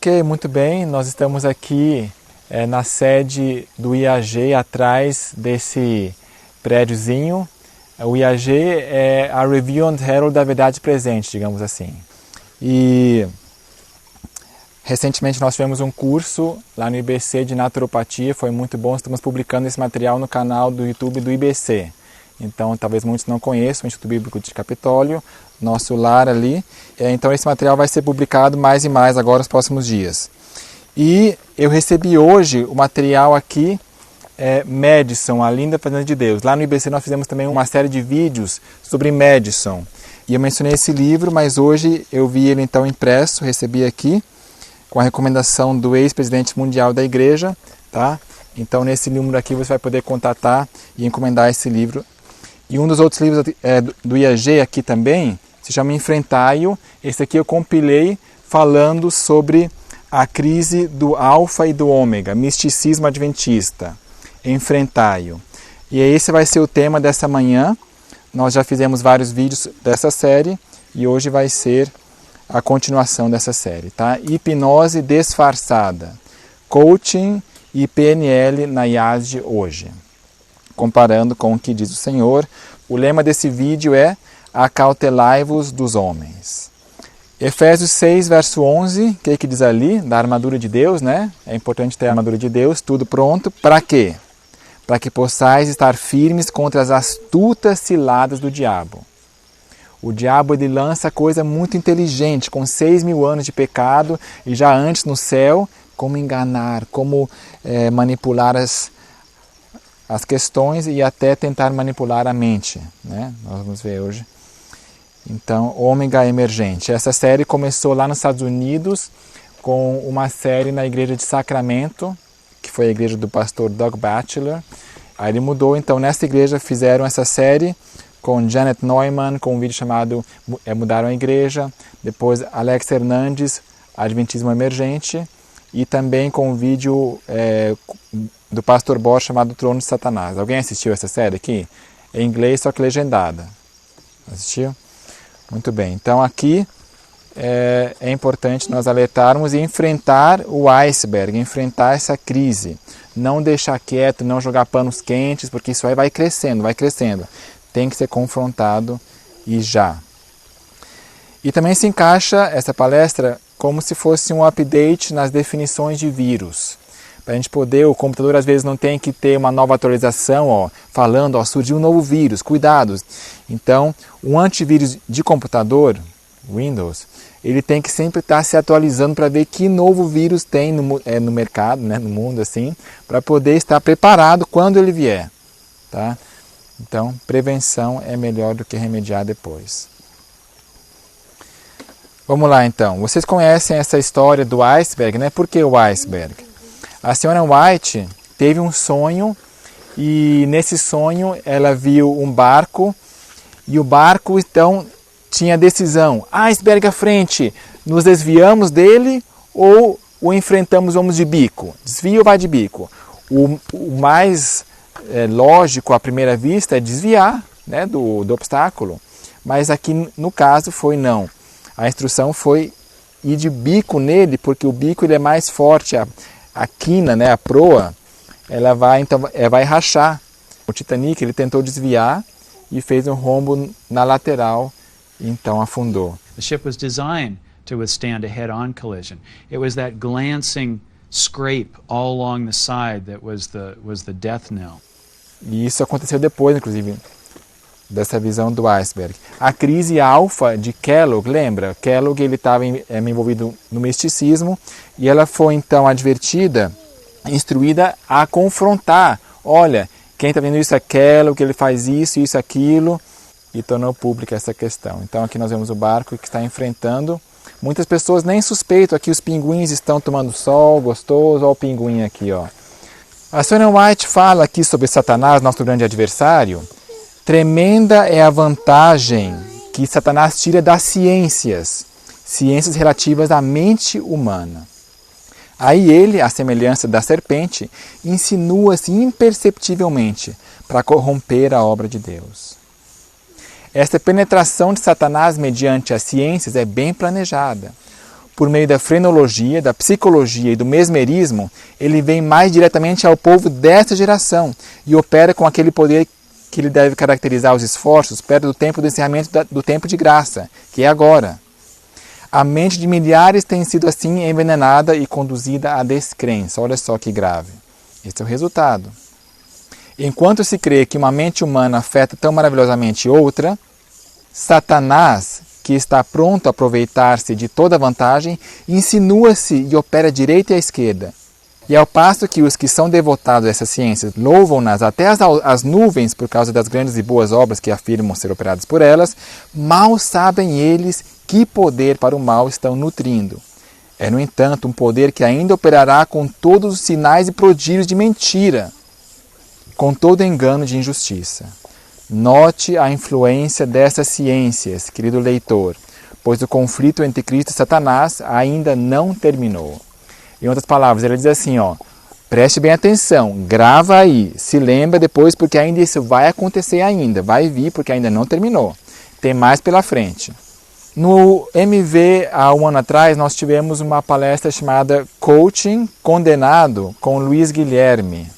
Ok, muito bem. Nós estamos aqui na sede do IAG, atrás desse prédiozinho. O IAG é a Review and Herald da Verdade Presente, digamos assim. E recentemente nós tivemos um curso lá no IBC de naturopatia, foi muito bom. Estamos publicando esse material no canal do YouTube do IBC. Então, talvez muitos não conheçam o Instituto Bíblico de Capitólio, nosso lar ali. Então, esse material vai ser publicado mais e mais agora nos próximos dias. E eu recebi hoje o material aqui, Madison, a linda presença de Deus. Lá no IBC nós fizemos também uma série de vídeos sobre Madison. E eu mencionei esse livro, mas hoje eu vi ele então impresso, recebi aqui, com a recomendação do ex-presidente mundial da igreja. Tá? Então, nesse número aqui você vai poder contatar e encomendar esse livro. E um dos outros livros do IAG aqui também se chama Enfrentai-o. Esse aqui eu compilei falando sobre a crise do alfa e do ômega, misticismo adventista. Enfrentai-o. E esse vai ser o tema dessa manhã. Nós já fizemos vários vídeos dessa série e hoje vai ser a continuação dessa série. Tá? Hipnose disfarçada. Coaching e PNL na IASD hoje. Comparando com o que diz o Senhor. O lema desse vídeo é acautelai-vos dos homens. Efésios 6, verso 11, o que diz ali? Da armadura de Deus, né? É importante ter a armadura de Deus, tudo pronto. Para quê? Para que possais estar firmes contra as astutas ciladas do diabo. O diabo ele lança coisa muito inteligente, com 6.000 anos de pecado, e já antes no céu, como enganar, como manipular as questões e até tentar manipular a mente, né? Nós vamos ver hoje. Então, ômega emergente. Essa série começou lá nos Estados Unidos com uma série na igreja de Sacramento, que foi a igreja do pastor Doug Batchelor. Aí ele mudou, então nessa igreja fizeram essa série com Janet Neumann, com um vídeo chamado Mudaram a Igreja. Depois Alex Hernandes, Adventismo Emergente. E também com um vídeo do pastor Bosch chamado Trono de Satanás. Alguém assistiu essa série aqui? Em inglês, só que legendada. Assistiu? Muito bem. Então aqui é importante nós alertarmos e enfrentar o iceberg, enfrentar essa crise. Não deixar quieto, não jogar panos quentes, porque isso aí vai crescendo, vai crescendo. Tem que ser confrontado e já. E também se encaixa essa palestra como se fosse um update nas definições de vírus. Para a gente poder, o computador às vezes não tem que ter uma nova atualização, falando, surgiu um novo vírus, cuidados. Então, um antivírus de computador, Windows, ele tem que sempre estar se atualizando para ver que novo vírus tem no mercado, né, no mundo, assim, para poder estar preparado quando ele vier. Tá? Então, prevenção é melhor do que remediar depois. Vamos lá então. Vocês conhecem essa história do iceberg, né? Por que o iceberg? A senhora White teve um sonho e nesse sonho ela viu um barco e o barco então tinha decisão. Iceberg à frente, nos desviamos dele ou o enfrentamos, vamos de bico? Desvia ou vai de bico? O mais lógico à primeira vista é desviar, né, do obstáculo, mas aqui no caso foi não. A instrução foi ir de bico nele, porque o bico ele é mais forte, a quina, né, a proa, ela vai rachar. O Titanic ele tentou desviar e fez um rombo na lateral, e então afundou. The ship was designed to withstand a head-on collision. It was that glancing scrape all along the side that was the death knell. E isso aconteceu depois, inclusive, dessa visão do iceberg. A crise alfa de Kellogg, lembra? Kellogg ele estava envolvido no misticismo e ela foi então advertida, instruída a confrontar. Olha, quem está vendo isso é Kellogg, ele faz isso, aquilo, e tornou pública essa questão. Então aqui nós vemos o barco que está enfrentando. Muitas pessoas nem suspeitam, aqui os pinguins estão tomando sol, gostoso, olha o pinguim aqui, ó. A Sonia White fala aqui sobre Satanás, nosso grande adversário. Tremenda é a vantagem que Satanás tira das ciências relativas à mente humana. Aí ele, à semelhança da serpente, insinua-se imperceptivelmente para corromper a obra de Deus. Esta penetração de Satanás mediante as ciências é bem planejada, por meio da frenologia, da psicologia e do mesmerismo, ele vem mais diretamente ao povo desta geração e opera com aquele poder que lhe deve caracterizar os esforços perto do tempo do encerramento do tempo de graça, que é agora. A mente de milhares tem sido assim envenenada e conduzida à descrença. Olha só que grave. Esse é o resultado. Enquanto se crê que uma mente humana afeta tão maravilhosamente outra, Satanás, que está pronto a aproveitar-se de toda vantagem, insinua-se e opera à direita e à esquerda. E ao passo que os que são devotados a essas ciências louvam-nas até as nuvens por causa das grandes e boas obras que afirmam ser operadas por elas, mal sabem eles que poder para o mal estão nutrindo. É, no entanto, um poder que ainda operará com todos os sinais e prodígios de mentira, com todo engano de injustiça. Note a influência dessas ciências, querido leitor, pois o conflito entre Cristo e Satanás ainda não terminou. Em outras palavras, ele diz assim, preste bem atenção, grava aí, se lembra depois porque ainda isso vai acontecer ainda, vai vir porque ainda não terminou. Tem mais pela frente. No MV, há um ano atrás, nós tivemos uma palestra chamada Coaching Condenado com Luiz Guilherme.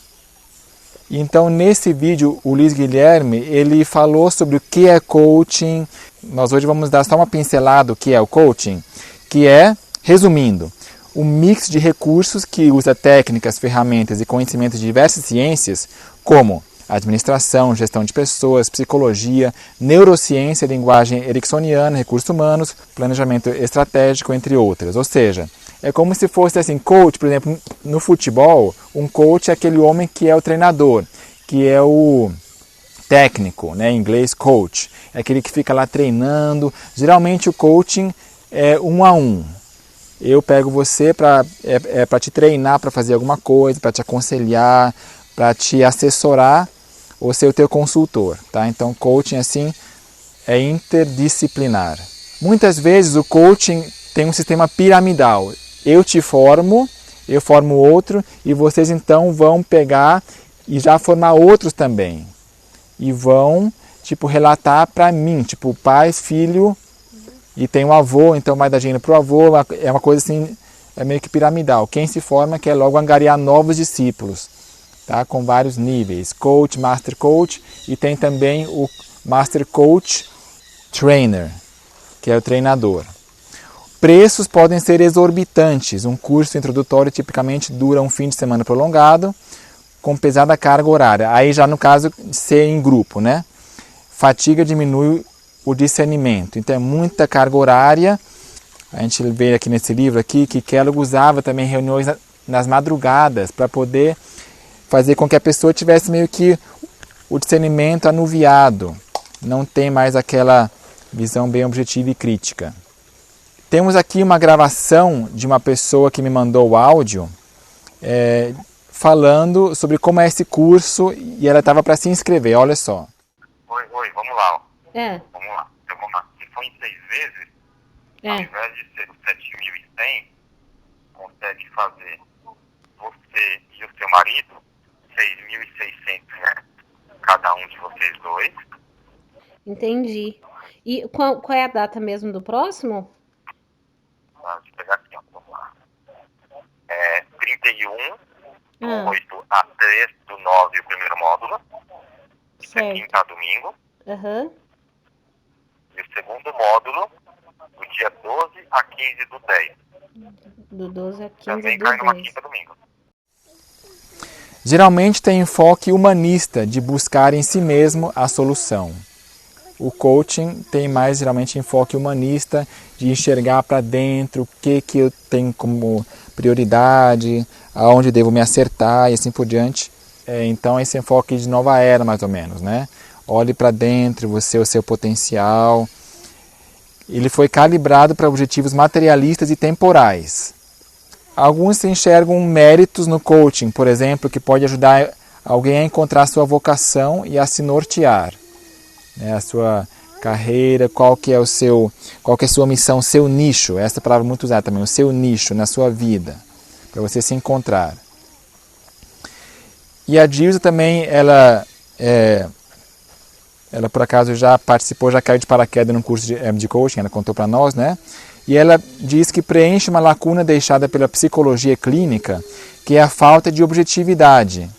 Então, nesse vídeo, o Luiz Guilherme, ele falou sobre o que é coaching. Nós hoje vamos dar só uma pincelada do que é o coaching, que é, resumindo, um mix de recursos que usa técnicas, ferramentas e conhecimentos de diversas ciências, como administração, gestão de pessoas, psicologia, neurociência, linguagem ericksoniana, recursos humanos, planejamento estratégico, entre outras. Ou seja, é como se fosse assim, coach, por exemplo, no futebol, um coach é aquele homem que é o treinador, que é o técnico, né, em inglês coach, é aquele que fica lá treinando. Geralmente o coaching é 1 a 1. Eu pego você para te treinar para fazer alguma coisa, para te aconselhar, para te assessorar ou ser o teu consultor, tá? Então, coaching assim é interdisciplinar. Muitas vezes o coaching tem um sistema piramidal. Eu te formo, eu formo outro e vocês então vão pegar e já formar outros também. E vão, relatar para mim, pai, filho, e tem um avô, então vai dar dinheiro para o avô, é uma coisa assim, é meio que piramidal. Quem se forma quer logo angariar novos discípulos. Tá, com vários níveis, coach, master coach, e tem também o master coach trainer, que é o treinador. Preços podem ser exorbitantes. Um curso introdutório tipicamente dura um fim de semana prolongado, com pesada carga horária. Aí já no caso, ser em grupo, né? Fatiga diminui o discernimento. Então é muita carga horária. A gente vê aqui nesse livro aqui que Kellogg usava também reuniões nas madrugadas para poder fazer com que a pessoa tivesse meio que o discernimento anuviado, não tem mais aquela visão bem objetiva e crítica. Temos aqui uma gravação de uma pessoa que me mandou o áudio falando sobre como é esse curso e ela estava para se inscrever, olha só. Oi, vamos lá. É. Vamos lá. Se for em 6 vezes, ao invés de ser os 7.100, consegue fazer você e o seu marido 6.600, né? Cada um de vocês dois. Entendi. E qual é a data mesmo do próximo? Deixa eu pegar aqui, vamos lá. 31, do 8 a 3 do 9, o primeiro módulo. Isso é quinta a domingo. Aham. E o segundo módulo, do dia 12 a 15 do 10. Do 12 a 15 Também do cai numa 10. quinta domingo. Geralmente tem enfoque humanista de buscar em si mesmo a solução. O coaching tem mais geralmente enfoque humanista de enxergar para dentro o que eu tenho como prioridade, aonde devo me acertar e assim por diante. Então esse enfoque de nova era mais ou menos, né? Olhe para dentro, você, o seu potencial. Ele foi calibrado para objetivos materialistas e temporais. Alguns enxergam méritos no coaching, por exemplo, que pode ajudar alguém a encontrar sua vocação e a se nortear, né? A sua carreira, qual que é a sua missão, seu nicho, essa palavra muito usada também, o seu nicho na sua vida, para você se encontrar. E a Dilsa também, ela por acaso já participou, já caiu de paraquedas num curso de coaching, ela contou para nós, né? E ela diz que preenche uma lacuna deixada pela psicologia clínica, que é a falta de objetividade.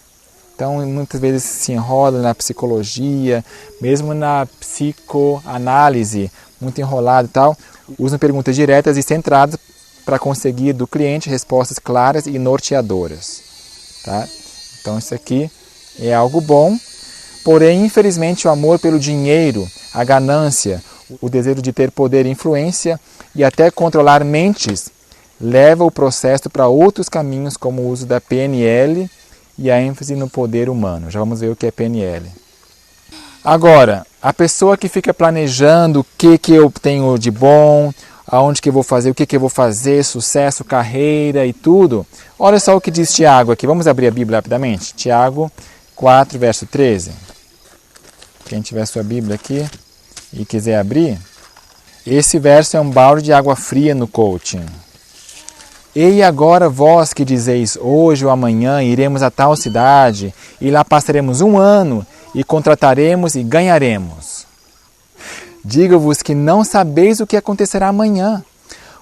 Então, muitas vezes se enrola na psicologia, mesmo na psicoanálise, muito enrolado e tal, usam perguntas diretas e centradas para conseguir do cliente respostas claras e norteadoras. Tá? Então, isso aqui é algo bom, porém, infelizmente, o amor pelo dinheiro, a ganância, o desejo de ter poder e influência e até controlar mentes leva o processo para outros caminhos, como o uso da PNL e a ênfase no poder humano. Já vamos ver o que é PNL. Agora, a pessoa que fica planejando o que eu tenho de bom, aonde que eu vou fazer, o que eu vou fazer, sucesso, carreira e tudo. Olha só o que diz Tiago aqui. Vamos abrir a Bíblia rapidamente? Tiago 4, verso 13. Quem tiver sua Bíblia aqui e quiser abrir, esse verso é um balde de água fria no coaching. E agora vós que dizeis, hoje ou amanhã iremos a tal cidade, e lá passaremos 1 ano, e contrataremos e ganharemos. Digo-vos que não sabeis o que acontecerá amanhã,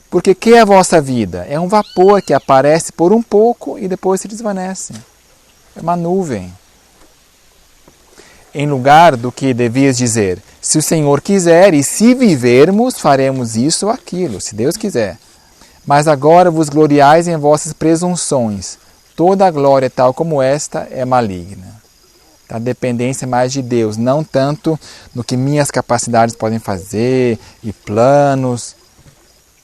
porque que é a vossa vida? É um vapor que aparece por um pouco e depois se desvanece. É uma nuvem. Em lugar do que devias dizer, se o Senhor quiser e se vivermos, faremos isso ou aquilo, se Deus quiser. Mas agora vos gloriais em vossas presunções. Toda a glória tal como esta é maligna. A dependência mais de Deus, não tanto no que minhas capacidades podem fazer e planos.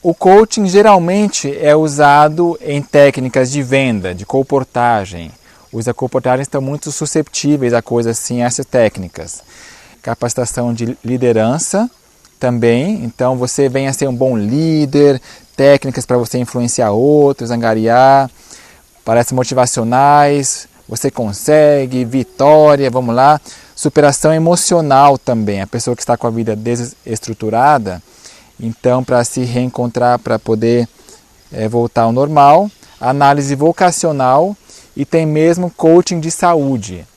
O coaching geralmente é usado em técnicas de venda, de comportagem. Os da comportagem estão muito susceptíveis a coisas assim, essas técnicas. Capacitação de liderança também, então você venha a ser um bom líder, técnicas para você influenciar outros, angariar, palestras motivacionais, você consegue, vitória, vamos lá. Superação emocional também, a pessoa que está com a vida desestruturada, então para se reencontrar, para poder voltar ao normal. Análise vocacional e tem mesmo coaching de saúde.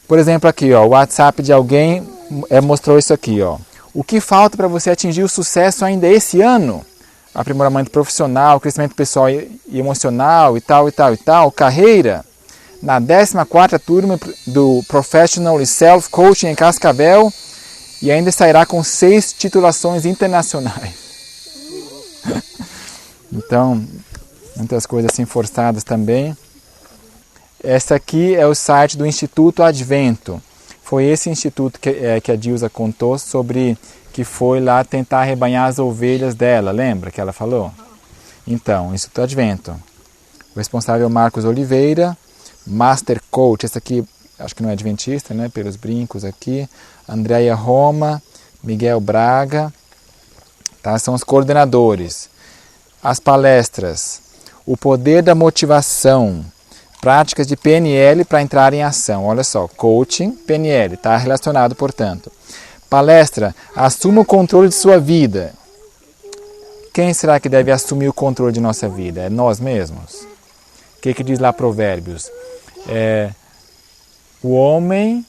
Por exemplo aqui, ó, o WhatsApp de alguém mostrou isso aqui, ó. O que falta para você atingir o sucesso ainda esse ano? Aprimoramento profissional, crescimento pessoal e emocional e tal, carreira. Na 14ª turma do Professional e Self Coaching em Cascavel e ainda sairá com 6 titulações internacionais. Então, muitas coisas assim forçadas também. Esse aqui é o site do Instituto Advento. Foi esse instituto que a Dilsa contou sobre que foi lá tentar arrebanhar as ovelhas dela, lembra que ela falou? Então, Instituto Advento. O responsável é o Marcos Oliveira, Master Coach, esse aqui acho que não é adventista, né? Pelos brincos aqui. Andréia Roma, Miguel Braga, tá? São os coordenadores. As palestras, o poder da motivação, práticas de PNL para entrar em ação. Olha só, coaching, PNL, está relacionado, portanto. Palestra, assuma o controle de sua vida. Quem será que deve assumir o controle de nossa vida? É nós mesmos? O que diz lá Provérbios? O homem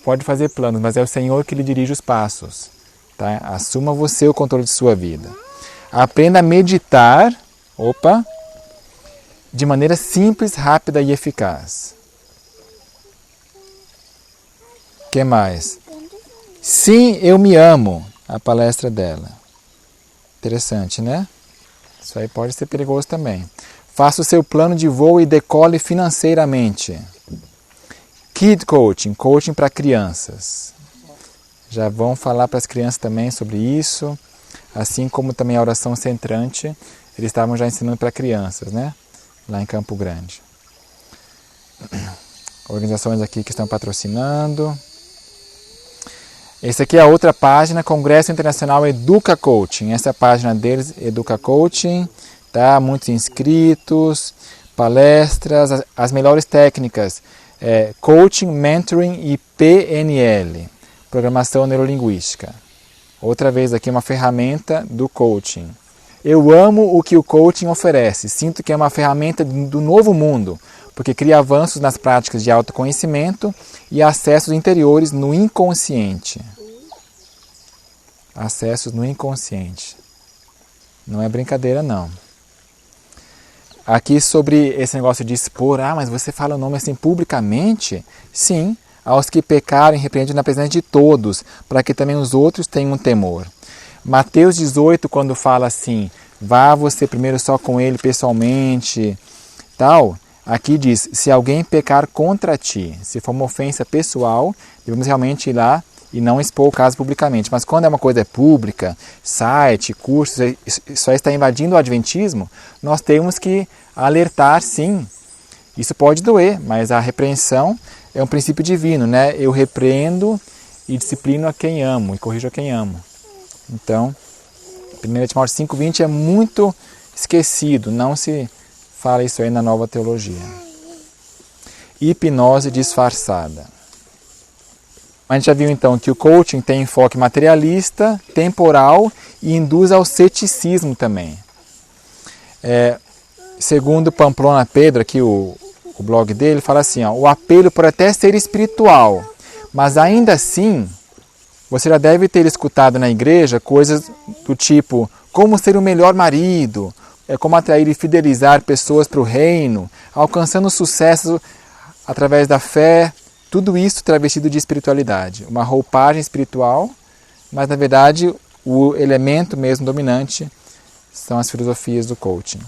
pode fazer planos, mas é o Senhor que lhe dirige os passos. Tá? Assuma você o controle de sua vida. Aprenda a meditar, de maneira simples, rápida e eficaz. O que mais? Sim, eu me amo. A palestra dela. Interessante, né? Isso aí pode ser perigoso também. Faça o seu plano de voo e decole financeiramente. Kid Coaching, coaching para crianças. Já vão falar para as crianças também sobre isso. Assim como também a oração centrante, eles estavam já ensinando para crianças, né? Lá em Campo Grande. Organizações aqui que estão patrocinando. Essa aqui é a outra página, Congresso Internacional Educa Coaching. Essa é a página deles, Educa Coaching. Tá? Muitos inscritos, palestras, as melhores técnicas. Coaching, Mentoring e PNL. Programação Neurolinguística. Outra vez aqui uma ferramenta do coaching. Eu amo o que o coaching oferece. Sinto que é uma ferramenta do novo mundo, porque cria avanços nas práticas de autoconhecimento e acessos interiores no inconsciente. Acessos no inconsciente. Não é brincadeira, não. Aqui sobre esse negócio de expor, mas você fala o nome assim publicamente? Sim, aos que pecarem, repreende na presença de todos, para que também os outros tenham temor. Mateus 18, quando fala assim, vá você primeiro só com ele pessoalmente, tal, aqui diz, se alguém pecar contra ti, se for uma ofensa pessoal, devemos realmente ir lá e não expor o caso publicamente. Mas quando é uma coisa pública, site, cursos, só está invadindo o adventismo, nós temos que alertar, sim. Isso pode doer, mas a repreensão é um princípio divino, né? Eu repreendo e disciplino a quem amo e corrijo a quem amo. Então, 1 Timóteo 5,20 é muito esquecido, não se fala isso aí na Nova Teologia. Hipnose disfarçada. A gente já viu então que o coaching tem enfoque materialista, temporal e induz ao ceticismo também. Segundo Pamplona Pedro, aqui o blog dele, fala assim, o apelo pode até ser espiritual, mas ainda assim, você já deve ter escutado na igreja coisas do tipo, como ser o melhor marido, como atrair e fidelizar pessoas para o reino, alcançando sucesso através da fé, tudo isso travestido de espiritualidade, uma roupagem espiritual, mas na verdade o elemento mesmo dominante são as filosofias do coaching.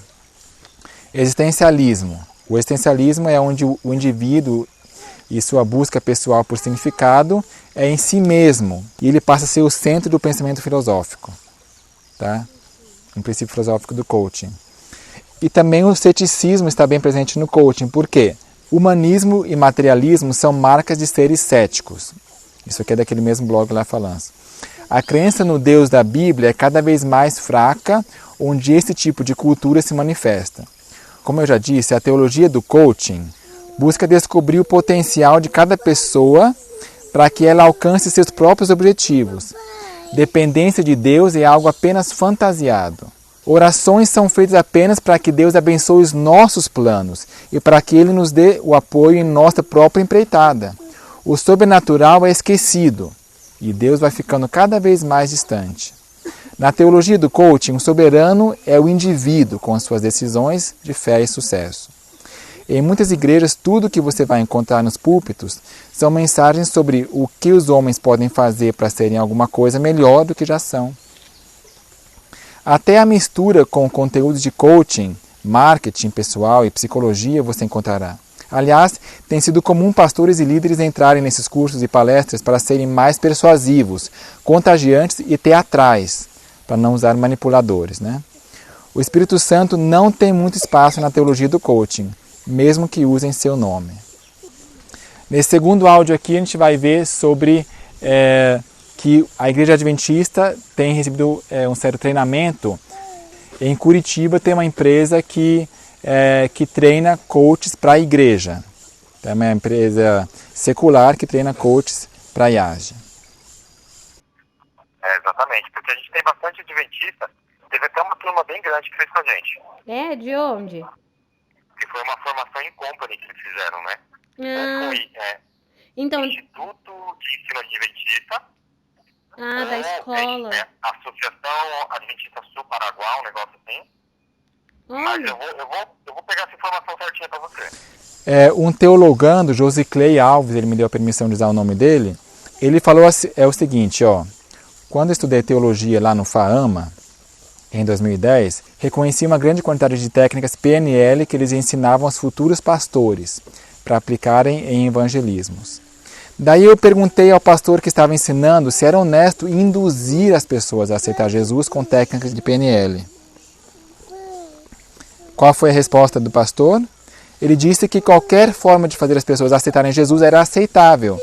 Existencialismo. O existencialismo é onde o indivíduo e sua busca pessoal por significado é em si mesmo, e ele passa a ser o centro do pensamento filosófico. Tá? Um princípio filosófico do coaching. E também o ceticismo está bem presente no coaching. Por quê? Humanismo e materialismo são marcas de seres céticos. Isso aqui é daquele mesmo blog lá falando. A crença no Deus da Bíblia é cada vez mais fraca, onde esse tipo de cultura se manifesta. Como eu já disse, a teologia do coaching busca descobrir o potencial de cada pessoa para que ela alcance seus próprios objetivos. Dependência de Deus é algo apenas fantasiado. Orações são feitas apenas para que Deus abençoe os nossos planos e para que Ele nos dê o apoio em nossa própria empreitada. O sobrenatural é esquecido e Deus vai ficando cada vez mais distante. Na teologia do coaching, o soberano é o indivíduo com as suas decisões de fé e sucesso. Em muitas igrejas, tudo que você vai encontrar nos púlpitos são mensagens sobre o que os homens podem fazer para serem alguma coisa melhor do que já são. Até a mistura com conteúdos de coaching, marketing pessoal e psicologia você encontrará. Aliás, tem sido comum pastores e líderes entrarem nesses cursos e palestras para serem mais persuasivos, contagiantes e teatrais, para não usar manipuladores, né? O Espírito Santo não tem muito espaço na teologia do coaching, mesmo que usem seu nome. Nesse segundo áudio aqui a gente vai ver sobre que a Igreja Adventista tem recebido um certo treinamento. Em Curitiba tem uma empresa que treina coaches para a igreja. É uma empresa secular que treina coaches para a IAGE. Exatamente, porque a gente tem bastante adventista. Teve até uma turma bem grande que fez com a gente. De onde? Que foi uma formação em company que eles fizeram, né? Então, Instituto de Ensino Adventista. da escola. Associação Adventista Sul Paraguai, um negócio assim. Olha. Mas eu vou pegar essa informação certinha para você. Um teologando, Josiclei Alves, ele me deu a permissão de usar o nome dele, ele falou o seguinte, quando eu estudei teologia lá no FAAMA, em 2010, reconheci uma grande quantidade de técnicas PNL que eles ensinavam aos futuros pastores para aplicarem em evangelismos. Daí eu perguntei ao pastor que estava ensinando se era honesto induzir as pessoas a aceitar Jesus com técnicas de PNL. Qual foi a resposta do pastor? Ele disse que qualquer forma de fazer as pessoas aceitarem Jesus era aceitável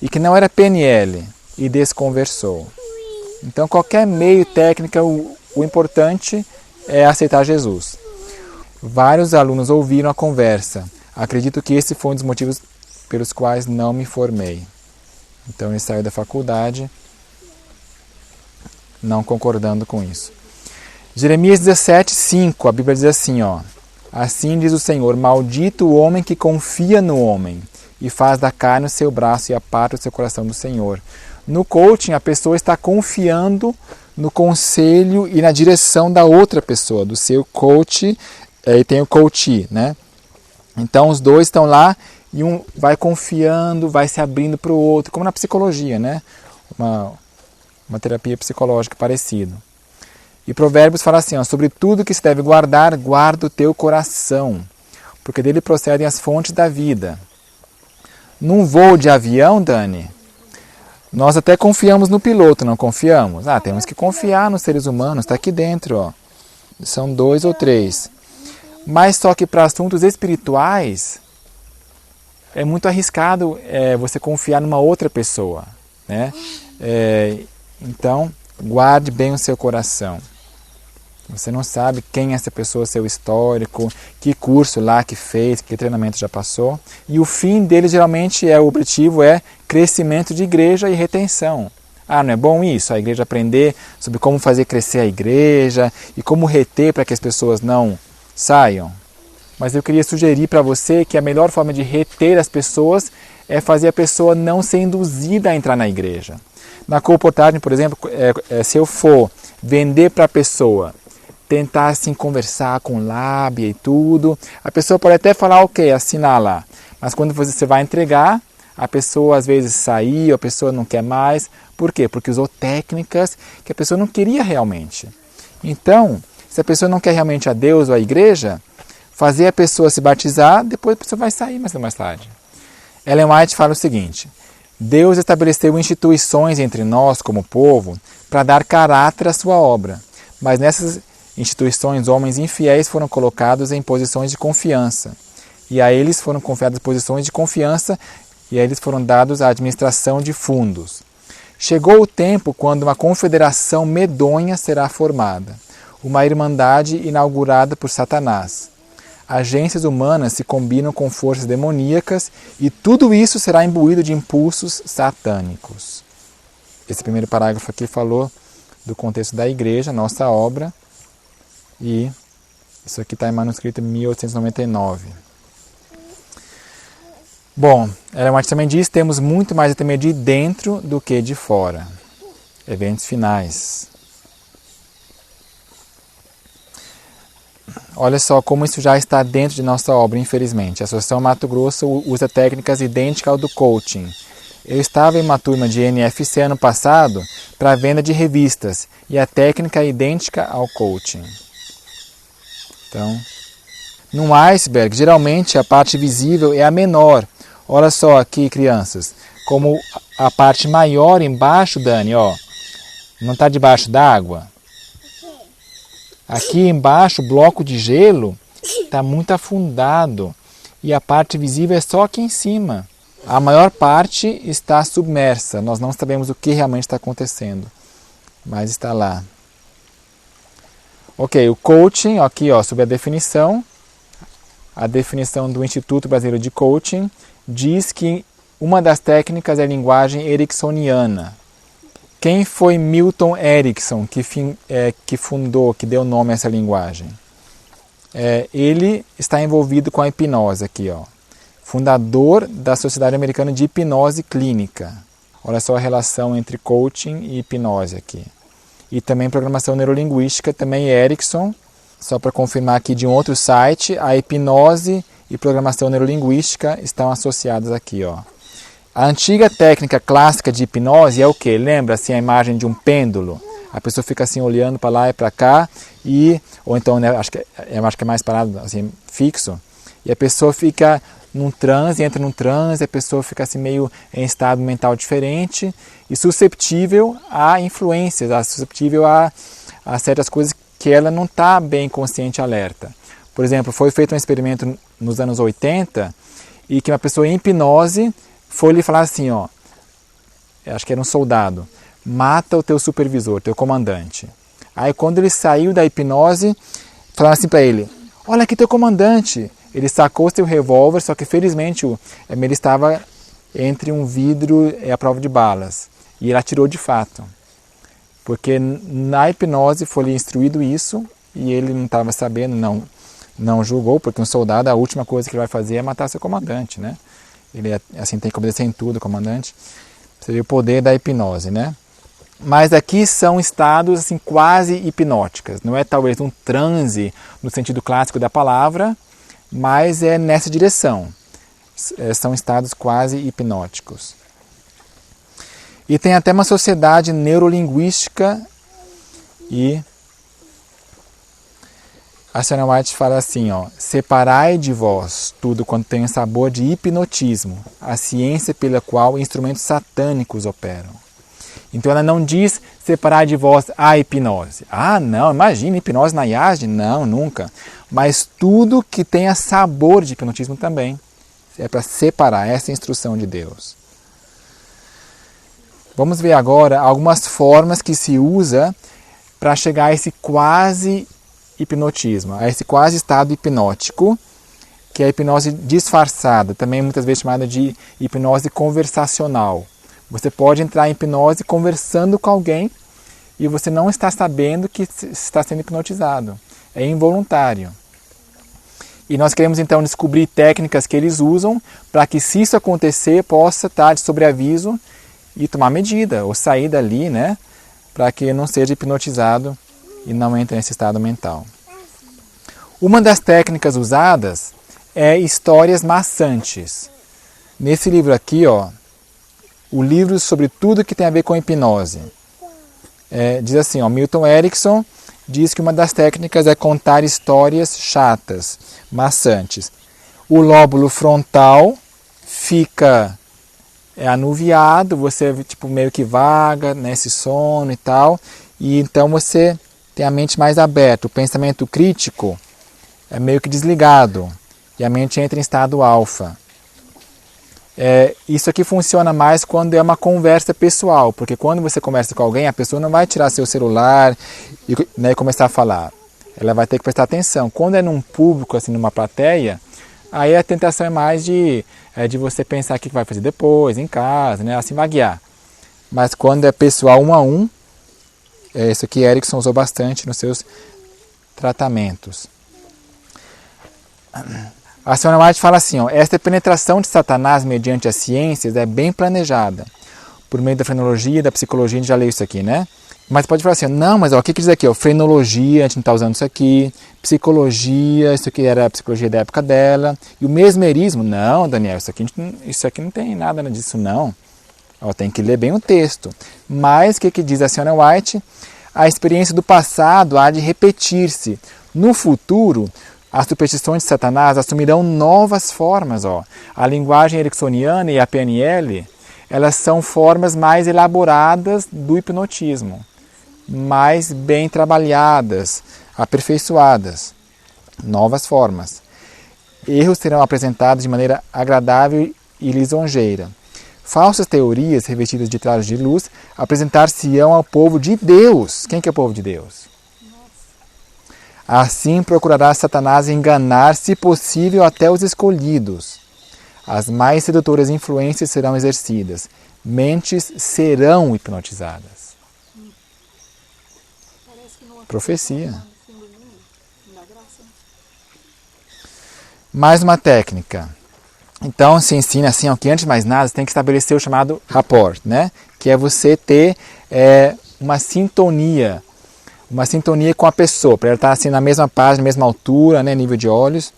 e que não era PNL, e desconversou. Então qualquer meio, técnica, o importante é aceitar Jesus. Vários alunos ouviram a conversa. Acredito que esse foi um dos motivos pelos quais não me formei. Então ele saiu da faculdade não concordando com isso. Jeremias 17:5, a Bíblia diz assim, assim diz o Senhor, maldito o homem que confia no homem e faz da carne o seu braço e aparta o seu coração do Senhor. No coaching, a pessoa está confiando no conselho e na direção da outra pessoa, do seu coach, e tem o coachee, né? Então os dois estão lá e um vai confiando, vai se abrindo para o outro, como na psicologia, né? Uma terapia psicológica parecida. E Provérbios fala assim, ó, sobre tudo que se deve guardar, guarda o teu coração, porque dele procedem as fontes da vida. Num voo de avião, Dani, nós até confiamos no piloto, não confiamos? Temos que confiar nos seres humanos, está aqui dentro, ó. São 2 ou 3. Mas só que para assuntos espirituais, é muito arriscado você confiar numa outra pessoa, né? Então, guarde bem o seu coração. Você não sabe quem é essa pessoa, seu histórico, que curso lá que fez, que treinamento já passou. E o fim dele geralmente o objetivo é crescimento de igreja e retenção. Não é bom isso? A igreja aprender sobre como fazer crescer a igreja e como reter para que as pessoas não saiam. Mas eu queria sugerir para você que a melhor forma de reter as pessoas é fazer a pessoa não ser induzida a entrar na igreja. Na comportagem, por exemplo, se eu for vender para a pessoa, tentar assim conversar com lábia e tudo, a pessoa pode até falar ok, assinar lá, mas quando você vai entregar, a pessoa às vezes saiu, a pessoa não quer mais. Por quê? Porque usou técnicas que a pessoa não queria realmente. Então, se a pessoa não quer realmente a Deus ou a igreja, fazer a pessoa se batizar, depois a pessoa vai sair mais tarde. Ellen White fala o seguinte: Deus estabeleceu instituições entre nós como povo para dar caráter à sua obra, mas nessas instituições homens infiéis foram colocados em posições de confiança, e a eles foram confiadas posições de confiança e a eles foram dados a administração de fundos. Chegou o tempo quando uma confederação medonha será formada, uma irmandade inaugurada por Satanás. Agências humanas se combinam com forças demoníacas e tudo isso será imbuído de impulsos satânicos. Esse primeiro parágrafo aqui falou do contexto da igreja, nossa obra, e isso aqui está em manuscrito 1899. Bom, Ellen White também diz que temos muito mais a temer de dentro do que de fora. Eventos finais. Olha só como isso já está dentro de nossa obra, infelizmente. A Associação Mato Grosso usa técnicas idênticas ao do coaching. Eu estava em uma turma de NFC ano passado para venda de revistas e a técnica é idêntica ao coaching. Então, num iceberg, geralmente a parte visível é a menor. Olha só aqui, crianças, como a parte maior embaixo, Dani, ó, não está debaixo d'água? Aqui embaixo, o bloco de gelo está muito afundado e a parte visível é só aqui em cima. A maior parte está submersa, nós não sabemos o que realmente está acontecendo, mas está lá. Ok, o coaching, aqui ó, sobre a definição do Instituto Brasileiro de Coaching diz que uma das técnicas é a linguagem ericksoniana. Quem foi Milton Erickson que fundou, que deu nome a essa linguagem? Ele está envolvido com a hipnose aqui, ó. Fundador da Sociedade Americana de Hipnose Clínica. Olha só a relação entre coaching e hipnose aqui. E também programação neurolinguística, também Erickson. Só para confirmar aqui de um outro site, a hipnose e programação neurolinguística estão associadas aqui, ó. A antiga técnica clássica de hipnose é o quê? Lembra assim a imagem de um pêndulo? A pessoa fica assim olhando para lá e para cá, ou então, né, acho que é mais parado, assim, fixo, e a pessoa fica num transe, entra num transe, a pessoa fica assim meio em estado mental diferente e susceptível a influências, susceptível a certas coisas que ela não está bem consciente e alerta. Por exemplo, foi feito um experimento nos anos 80 e que uma pessoa em hipnose foi lhe falar assim, ó, acho que era um soldado, mata o teu supervisor, teu comandante. Aí quando ele saiu da hipnose, falaram assim para ele, olha aqui teu comandante. Ele sacou seu revólver, só que felizmente ele estava entre um vidro e a prova de balas. E ele atirou de fato. Porque na hipnose foi lhe instruído isso e ele não estava sabendo, não julgou, porque um soldado, a última coisa que ele vai fazer é matar seu comandante, né? Ele assim tem que obedecer em tudo, comandante. Seria o poder da hipnose, né? Mas aqui são estados assim, quase hipnóticos. Não é talvez um transe no sentido clássico da palavra, mas é nessa direção. São estados quase hipnóticos. E tem até uma sociedade neurolinguística e a Senhora White fala assim, ó, separai de vós tudo quanto tem sabor de hipnotismo, a ciência pela qual instrumentos satânicos operam. Então ela não diz separar de vós a hipnose. Ah, não, imagina, hipnose na IASD? Não, nunca. Mas tudo que tenha sabor de hipnotismo também. É para separar essa instrução de Deus. Vamos ver agora algumas formas que se usa para chegar a esse quase hipnotismo, a esse quase estado hipnótico, que é a hipnose disfarçada, também muitas vezes chamada de hipnose conversacional. Você pode entrar em hipnose conversando com alguém e você não está sabendo que está sendo hipnotizado. É involuntário. E nós queremos então descobrir técnicas que eles usam para que, se isso acontecer, possa estar de sobreaviso e tomar medida, ou sair dali, né, para que não seja hipnotizado e não entre nesse estado mental. Uma das técnicas usadas é histórias maçantes. Nesse livro aqui, ó, o livro sobre tudo que tem a ver com hipnose. Diz assim, ó, Milton Erickson diz que uma das técnicas é contar histórias chatas, maçantes. O lóbulo frontal fica anuviado, você tipo, meio que vaga nesse sono e tal, e então você tem a mente mais aberta. O pensamento crítico é meio que desligado e a mente entra em estado alfa. Isso aqui funciona mais quando é uma conversa pessoal, porque quando você conversa com alguém, a pessoa não vai tirar seu celular e, né, começar a falar. Ela vai ter que prestar atenção. Quando é num público, assim, numa plateia, aí a tentação é mais de você pensar o que vai fazer depois, em casa, né, assim vaguear. Mas quando é pessoal, 1 a 1, isso aqui Erickson usou bastante nos seus tratamentos. A Senhora White fala assim, ó, esta penetração de Satanás mediante as ciências é bem planejada, por meio da frenologia e da psicologia. A gente já leu isso aqui, né? Mas pode falar assim, não, mas ó, o que diz aqui? Ó, frenologia, a gente não está usando isso aqui, psicologia, isso aqui era a psicologia da época dela, e o mesmerismo, não, Daniel, isso aqui não tem nada disso, não. Ó, tem que ler bem o texto. Mas o que diz a Senhora White? A experiência do passado há de repetir-se. No futuro, as superstições de Satanás assumirão novas formas. Ó. A linguagem ericksoniana e a PNL, elas são formas mais elaboradas do hipnotismo, mais bem trabalhadas, aperfeiçoadas, novas formas. Erros serão apresentados de maneira agradável e lisonjeira. Falsas teorias revestidas de trajes de luz apresentar-se-ão ao povo de Deus. Quem que é o povo de Deus? Assim procurará Satanás enganar, se possível, até os escolhidos. As mais sedutoras influências serão exercidas. Mentes serão hipnotizadas. Profecia. Mais uma técnica. Então se ensina assim, ó, que antes de mais nada você tem que estabelecer o chamado rapport, né? Que é você ter uma sintonia com a pessoa, para ela estar assim na mesma página, na mesma altura, né, nível de olhos.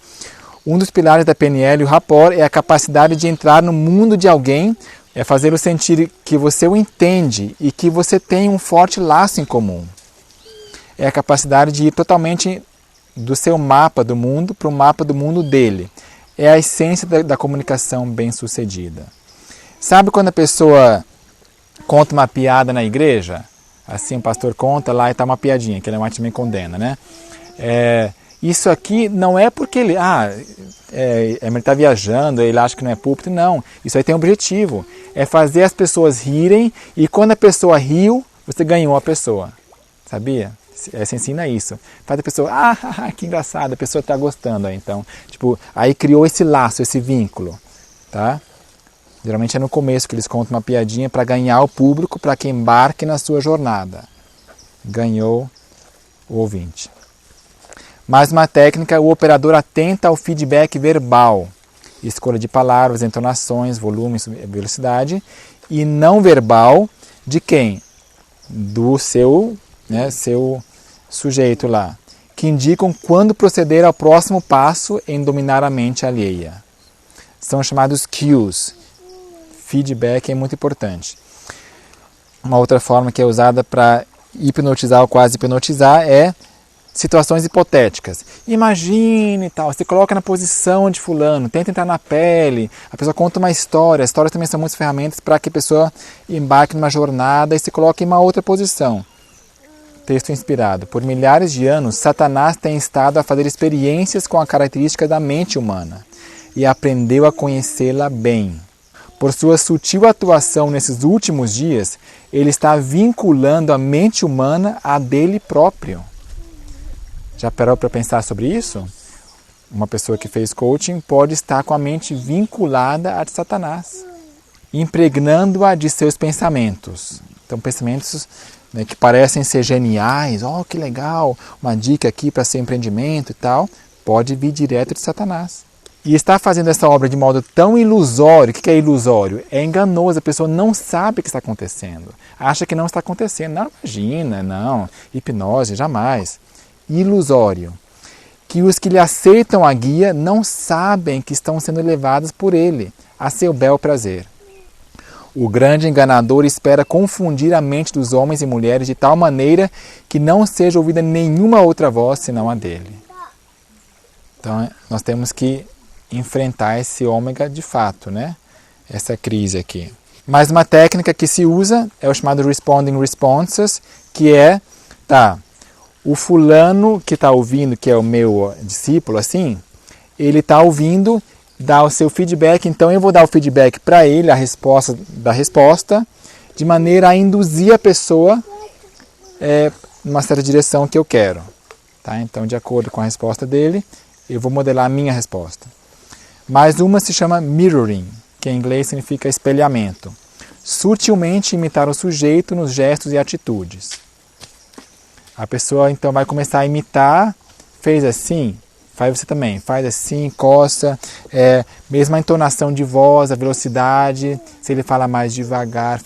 Um dos pilares da PNL, o rapport, é a capacidade de entrar no mundo de alguém, é fazê-lo sentir que você o entende e que você tem um forte laço em comum. É a capacidade de ir totalmente do seu mapa do mundo para o mapa do mundo dele. É a essência da comunicação bem-sucedida. Sabe quando a pessoa conta uma piada na igreja? Assim, o pastor conta lá e está uma piadinha, que ele também condena, né? Isso aqui não é porque ele está viajando, ele acha que não é púlpito, não. Isso aí tem um objetivo, é fazer as pessoas rirem, e quando a pessoa riu, você ganhou a pessoa, sabia? Você ensina isso. Faz a pessoa, que engraçado, a pessoa está gostando. Então, aí criou esse laço, esse vínculo, tá? Geralmente é no começo que eles contam uma piadinha para ganhar o público, para que embarque na sua jornada. Ganhou o ouvinte. Mais uma técnica, o operador atenta ao feedback verbal. Escolha de palavras, entonações, volume, velocidade. E não verbal de quem? do seu sujeito lá, que indicam quando proceder ao próximo passo em dominar a mente alheia. São chamados cues. Feedback é muito importante. Uma outra forma que é usada para hipnotizar ou quase hipnotizar é situações hipotéticas. Imagine tal, você coloca na posição de fulano, tenta entrar na pele, a pessoa conta uma história. As histórias também são muitas ferramentas para que a pessoa embarque numa jornada e se coloque em uma outra posição. Texto inspirado. Por milhares de anos, Satanás tem estado a fazer experiências com a característica da mente humana e aprendeu a conhecê-la bem. Por sua sutil atuação nesses últimos dias, ele está vinculando a mente humana a dele próprio. Já parou para pensar sobre isso? Uma pessoa que fez coaching pode estar com a mente vinculada a de Satanás, impregnando-a de seus pensamentos. Então, pensamentos, né, que parecem ser geniais, que legal, uma dica aqui para seu empreendimento e tal, pode vir direto de Satanás. E está fazendo essa obra de modo tão ilusório. O que é ilusório? É enganoso, a pessoa não sabe o que está acontecendo. Acha que não está acontecendo. Não, imagina, não. Hipnose, jamais. Ilusório. Que os que lhe aceitam a guia não sabem que estão sendo levados por ele, a seu bel prazer. O grande enganador espera confundir a mente dos homens e mulheres de tal maneira que não seja ouvida nenhuma outra voz senão a dele. Então, nós temos que enfrentar esse ômega de fato, né? Essa crise aqui. Mas uma técnica que se usa é o chamado Responding Responses, que é, o fulano que está ouvindo, que é o meu discípulo, assim, ele está ouvindo, dá o seu feedback, então eu vou dar o feedback para ele, a resposta da resposta, de maneira a induzir a pessoa numa certa direção que eu quero. Tá? Então, de acordo com a resposta dele, eu vou modelar a minha resposta. Mais uma se chama mirroring, que em inglês significa espelhamento. Sutilmente imitar o sujeito nos gestos e atitudes. A pessoa então vai começar a imitar, fez assim, faz você também, faz assim, coça, mesma entonação de voz, a velocidade, se ele fala mais devagar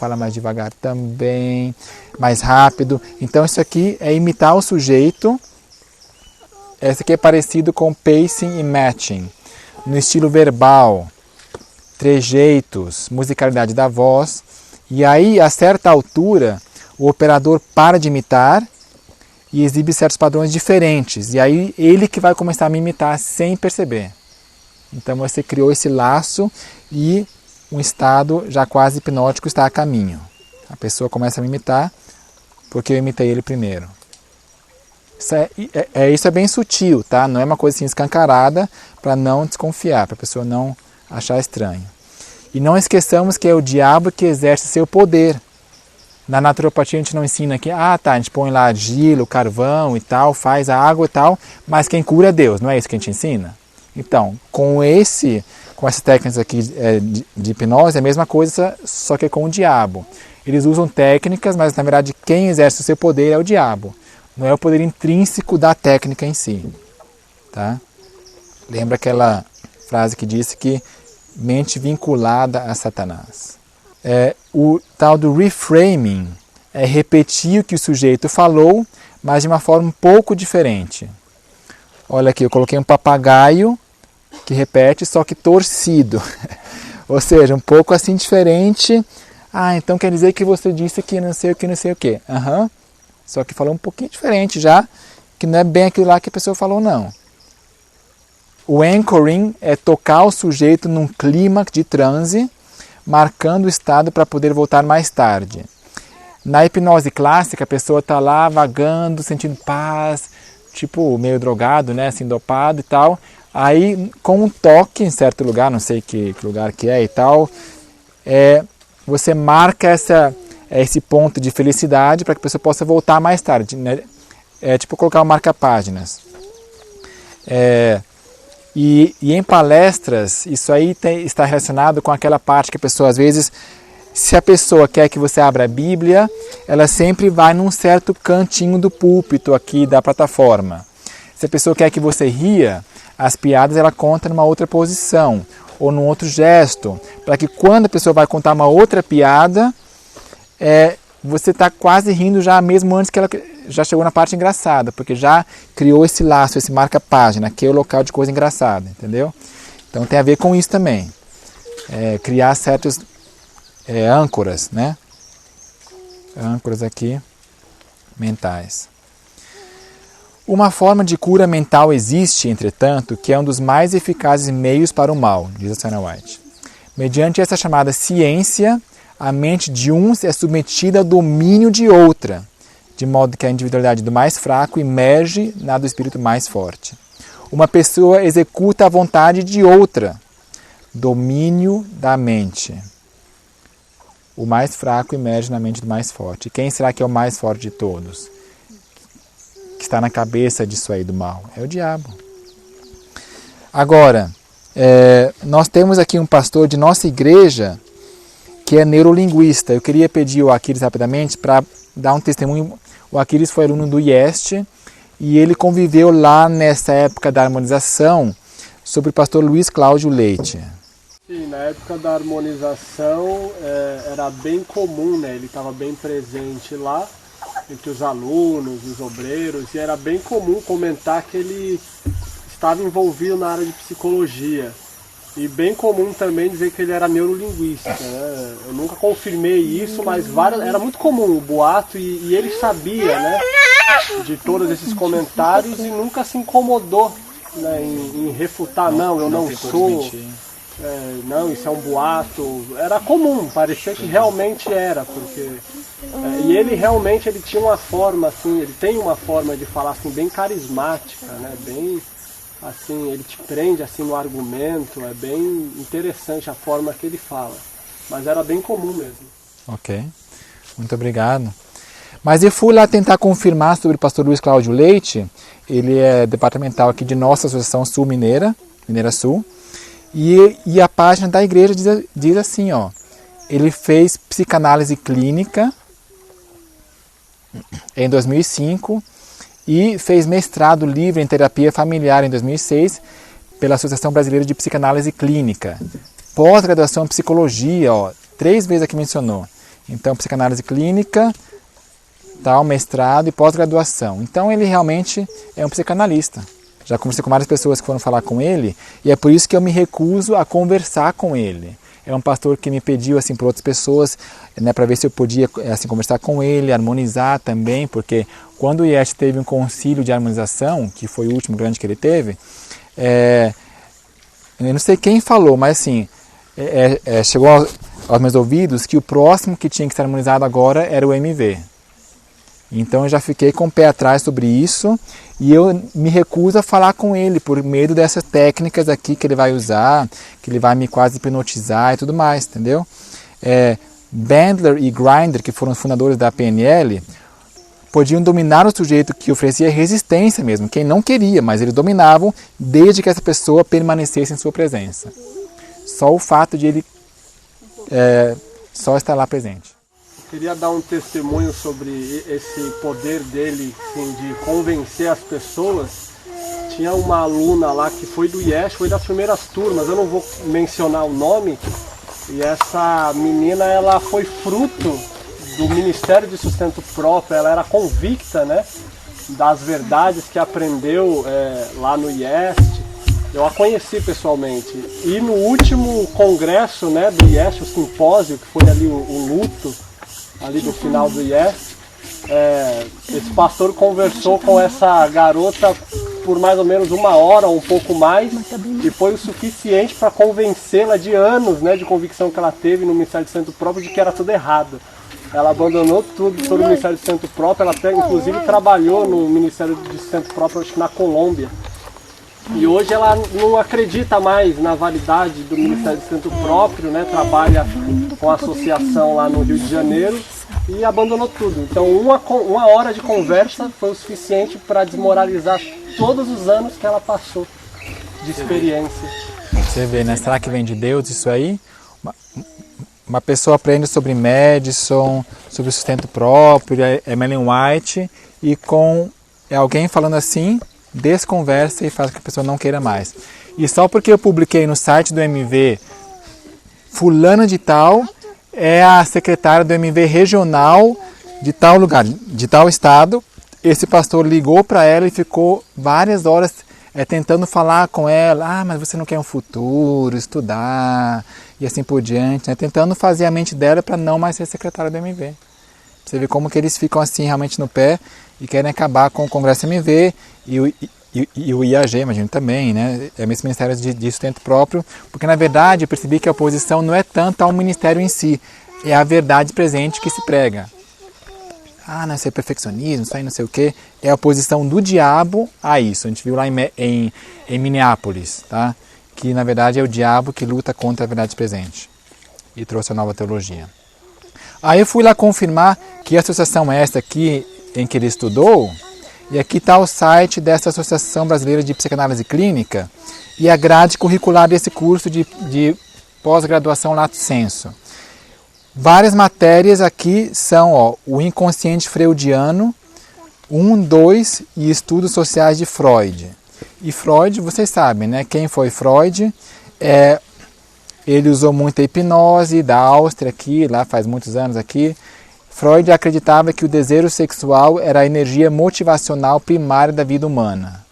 também, mais rápido. Então isso aqui é imitar o sujeito. Esse aqui é parecido com pacing e matching. No estilo verbal, trejeitos, musicalidade da voz. E aí, a certa altura, o operador para de imitar e exibe certos padrões diferentes. E aí, ele que vai começar a me imitar sem perceber. Então, você criou esse laço e um estado já quase hipnótico está a caminho. A pessoa começa a me imitar porque eu imitei ele primeiro. Isso é bem sutil, tá? Não é uma coisa assim escancarada para não desconfiar, para a pessoa não achar estranho. E não esqueçamos que é o diabo que exerce seu poder. Na naturopatia a gente não ensina que, a gente põe lá argila, carvão e tal, faz a água e tal, mas quem cura é Deus, não é isso que a gente ensina? Então, com essas técnicas aqui de hipnose é a mesma coisa, só que com o diabo. Eles usam técnicas, mas na verdade quem exerce o seu poder é o diabo. Não é o poder intrínseco da técnica em si. Tá? Lembra aquela frase que disse que mente vinculada a Satanás. O tal do reframing é repetir o que o sujeito falou, mas de uma forma um pouco diferente. Olha aqui, eu coloquei um papagaio que repete, só que torcido. Ou seja, um pouco assim diferente. Então quer dizer que você disse que não sei o que, não sei o que. Só que falou um pouquinho diferente já, que não é bem aquilo lá que a pessoa falou, não. O anchoring é tocar o sujeito num clímax de transe, marcando o estado para poder voltar mais tarde. Na hipnose clássica, a pessoa está lá vagando, sentindo paz, tipo meio drogado, né, assim, dopado e tal. Aí, com um toque em certo lugar, não sei que lugar que é e tal, você marca esse ponto de felicidade para que a pessoa possa voltar mais tarde. Né? É tipo colocar um marca-páginas. E em palestras, isso aí está relacionado com aquela parte que a pessoa, às vezes, se a pessoa quer que você abra a Bíblia, ela sempre vai num certo cantinho do púlpito aqui da plataforma. Se a pessoa quer que você ria, as piadas ela conta numa outra posição ou num outro gesto, para que quando a pessoa vai contar uma outra piada, você está quase rindo já mesmo antes que ela já chegou na parte engraçada, porque já criou esse laço, esse marca-página, que é o local de coisa engraçada, entendeu? Então tem a ver com isso também. Criar certos âncoras, né? Âncoras aqui, mentais. Uma forma de cura mental existe, entretanto, que é um dos mais eficazes meios para o mal, diz a Senhora White. Mediante essa chamada ciência, a mente de uns é submetida ao domínio de outra, de modo que a individualidade do mais fraco emerge na do espírito mais forte. Uma pessoa executa a vontade de outra, domínio da mente. O mais fraco emerge na mente do mais forte. Quem será que é o mais forte de todos? Que está na cabeça disso aí do mal? É o diabo. Agora, nós temos aqui um pastor de nossa igreja que é neurolinguista. Eu queria pedir ao Aquiles rapidamente para dar um testemunho. O Aquiles foi aluno do IEST e ele conviveu lá nessa época da harmonização sobre o pastor Luiz Cláudio Leite. Sim, na época da harmonização era bem comum, né? Ele estava bem presente lá entre os alunos, os obreiros, e era bem comum comentar que ele estava envolvido na área de psicologia. E bem comum também dizer que ele era neurolinguista, né? Eu nunca confirmei isso, mas era muito comum o boato e ele sabia, né, de todos esses comentários e nunca se incomodou, né, em refutar, não, eu não sou, não, isso é um boato. Era comum, parecia que realmente era, porque... e ele realmente tinha uma forma, assim, ele tem uma forma de falar assim, bem carismática, né, bem... assim, ele te prende assim no argumento, é bem interessante a forma que ele fala, mas era bem comum mesmo. Ok, muito obrigado. Mas eu fui lá tentar confirmar sobre o pastor Luiz Cláudio Leite. Ele é departamental aqui de nossa Associação Sul Mineira, Mineira Sul, e a página da igreja diz assim, ó, ele fez psicanálise clínica em 2005, e fez mestrado livre em terapia familiar em 2006 pela Associação Brasileira de Psicanálise Clínica. Pós-graduação em psicologia, ó, 3 vezes aqui mencionou. Então, psicanálise clínica, tal, mestrado e pós-graduação. Então, ele realmente é um psicanalista. Já conversei com várias pessoas que foram falar com ele e é por isso que eu me recuso a conversar com ele. É um pastor que me pediu assim para outras pessoas, né, para ver se eu podia assim conversar com ele, harmonizar também, porque quando o IEST teve um concílio de harmonização, que foi o último grande que ele teve, eu não sei quem falou, mas assim, chegou aos meus ouvidos que o próximo que tinha que ser harmonizado agora era o MV. Então eu já fiquei com o pé atrás sobre isso e eu me recuso a falar com ele por medo dessas técnicas aqui que ele vai usar, que ele vai me quase hipnotizar e tudo mais, entendeu? Bandler e Grinder, que foram os fundadores da PNL, podiam dominar o sujeito que oferecia resistência mesmo, quem não queria, mas eles dominavam desde que essa pessoa permanecesse em sua presença. Só o fato de ele só estar lá presente. Queria dar um testemunho sobre esse poder dele, assim, de convencer as pessoas. Tinha uma aluna lá que foi do IEST, foi das primeiras turmas, eu não vou mencionar o nome, e essa menina ela foi fruto do Ministério de Sustento Próprio, ela era convicta, né, das verdades que aprendeu lá no IEST. Eu a conheci pessoalmente. E no último congresso, né, do IEST, o simpósio, que foi ali o luto, ali do final do IEST, esse pastor conversou com essa garota por mais ou menos 1 hora ou um pouco mais, e foi o suficiente para convencê-la de anos, né, de convicção que ela teve no Ministério de Sustento Próprio de que era tudo errado. Ela abandonou tudo sobre o Ministério de Sustento Próprio, ela até inclusive trabalhou no Ministério de Sustento Próprio, acho que na Colômbia. E hoje ela não acredita mais na validade do Ministério de Sustento Próprio, né? Trabalha com a associação lá no Rio de Janeiro e abandonou tudo. Então 1 hora de conversa foi o suficiente para desmoralizar todos os anos que ela passou de experiência. Você vê, né? Será que vem de Deus isso aí? Uma pessoa aprende sobre Madison, sobre o sustento próprio, Ellen White, e com alguém falando assim, desconversa e faz com que a pessoa não queira mais. E só porque eu publiquei no site do MV fulana de tal, é a secretária do MV regional de tal lugar, de tal estado. Esse pastor ligou para ela e ficou várias horas tentando falar com ela. Mas você não quer um futuro, estudar e assim por diante, né? Tentando fazer a mente dela para não mais ser secretária do MV. Você vê como que eles ficam assim realmente no pé e querem acabar com o Congresso MV e o IAG, imagino também, né? É esse Ministério de Sustento Próprio, porque na verdade eu percebi que a oposição não é tanto ao ministério em si, é a verdade presente que se prega. Não é ser perfeccionismo, isso aí não sei o quê. É a oposição do diabo a isso. A gente viu lá em Minneapolis, tá? Que na verdade é o diabo que luta contra a verdade presente e trouxe a nova teologia. Aí eu fui lá confirmar que a associação essa aqui em que ele estudou, e aqui está o site dessa Associação Brasileira de Psicanálise Clínica e a grade curricular desse curso de pós-graduação Lato Sensu. Várias matérias aqui são o inconsciente freudiano, 1, 2 e estudos sociais de Freud. E Freud, vocês sabem, né? Quem foi Freud? Ele usou muita hipnose da Áustria aqui, lá faz muitos anos aqui. Freud acreditava que o desejo sexual era a energia motivacional primária da vida humana.